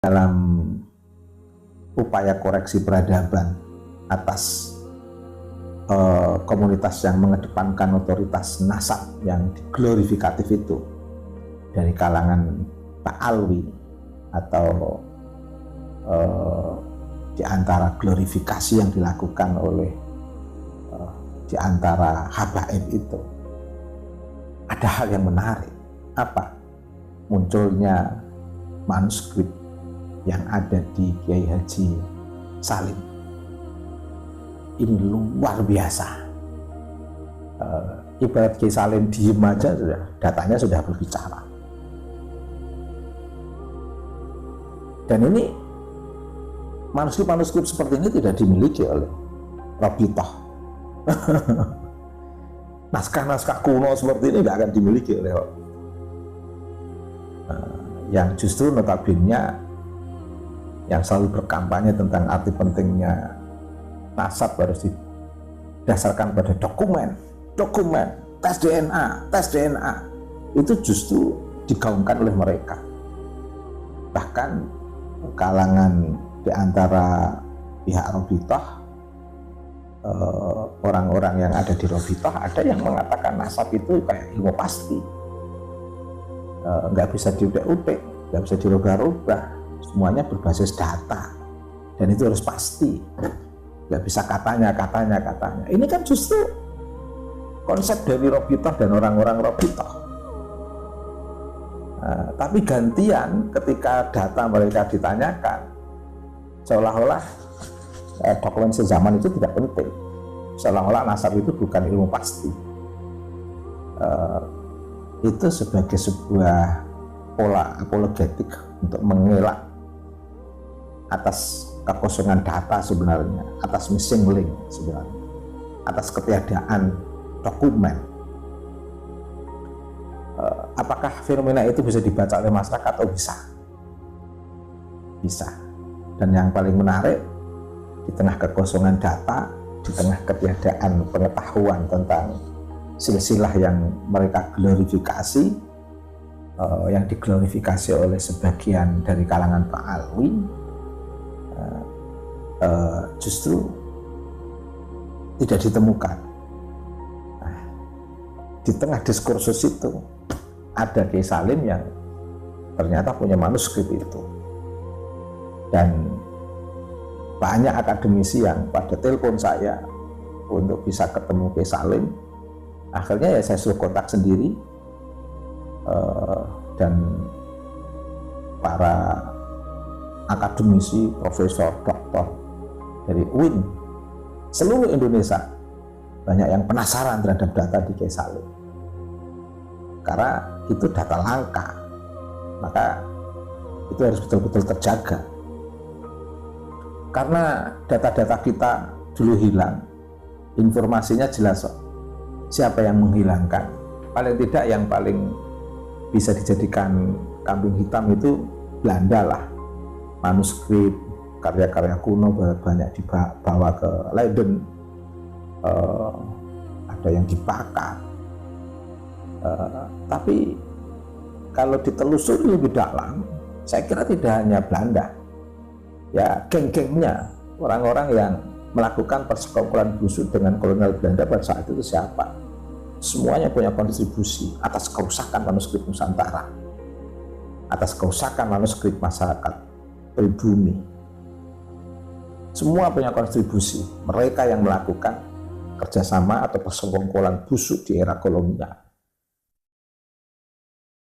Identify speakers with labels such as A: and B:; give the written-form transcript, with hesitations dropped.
A: dalam upaya koreksi peradaban atas komunitas yang mengedepankan otoritas nasab yang glorifikatif itu dari kalangan Pak Alwi atau di antara glorifikasi yang dilakukan oleh di antara habaib itu ada hal yang menarik. Apa? Munculnya manuskrip yang ada di Kiai Haji Salim. Ini luar biasa. Ibarat Kiai Salim diem aja sudah, datanya sudah berbicara. Dan ini manuskrip-manuskrip seperti ini tidak dimiliki oleh Robitoh. Naskah-naskah kuno seperti ini tidak akan dimiliki oleh yang justru notabene yang selalu berkampanye tentang arti pentingnya nasab harus didasarkan pada dokumen, tes DNA, itu justru digaungkan oleh mereka. Bahkan kalangan di antara pihak Robitoh, orang-orang yang ada di Robitoh ada yang mengatakan nasab itu kayak ilmu pasti, nggak bisa diutek-utek, nggak bisa dirubah-rubah, semuanya berbasis data dan itu harus pasti, nggak bisa katanya. Ini kan justru konsep dari Robitoh dan orang-orang Robitoh. Tapi gantian ketika data mereka ditanyakan, seolah-olah dokumen sezaman itu tidak penting, seolah-olah nasab itu bukan ilmu pasti. Itu sebagai sebuah pola apologetik untuk mengelak atas kekosongan data sebenarnya, atas missing link sebenarnya, atas ketiadaan dokumen. Apakah fenomena itu bisa dibaca oleh masyarakat atau bisa? Bisa. Dan yang paling menarik, di tengah kekosongan data, di tengah ketiadaan pengetahuan tentang silsilah yang mereka glorifikasi, yang diglorifikasi oleh sebagian dari kalangan Pak Alwi, justru tidak ditemukan. Di tengah diskursus itu ada Kiai Salim yang ternyata punya manuskrip itu, dan banyak akademisi yang pada telepon saya untuk bisa ketemu Kiai Salim. Akhirnya ya saya suruh kontak sendiri, dan para akademisi, profesor, doktor dari UIN seluruh Indonesia banyak yang penasaran terhadap data di Kiai Salim, karena itu data langka, maka itu harus betul-betul terjaga. Karena data-data kita dulu hilang, informasinya jelas siapa yang menghilangkan. Paling tidak yang paling bisa dijadikan kambing hitam itu Belanda lah. Manuskrip, karya-karya kuno banyak dibawa ke Leiden, ada yang dibakar. Tapi kalau ditelusuri lebih dalam, saya kira tidak hanya Belanda, ya geng-gengnya, orang-orang yang melakukan persekongkolan busuk dengan kolonial Belanda pada saat itu siapa? Semuanya punya kontribusi atas kerusakan manuskrip Nusantara, atas kerusakan manuskrip masyarakat pribumi. Semua punya kontribusi, mereka yang melakukan kerjasama atau persekongkolan busuk di era kolonial.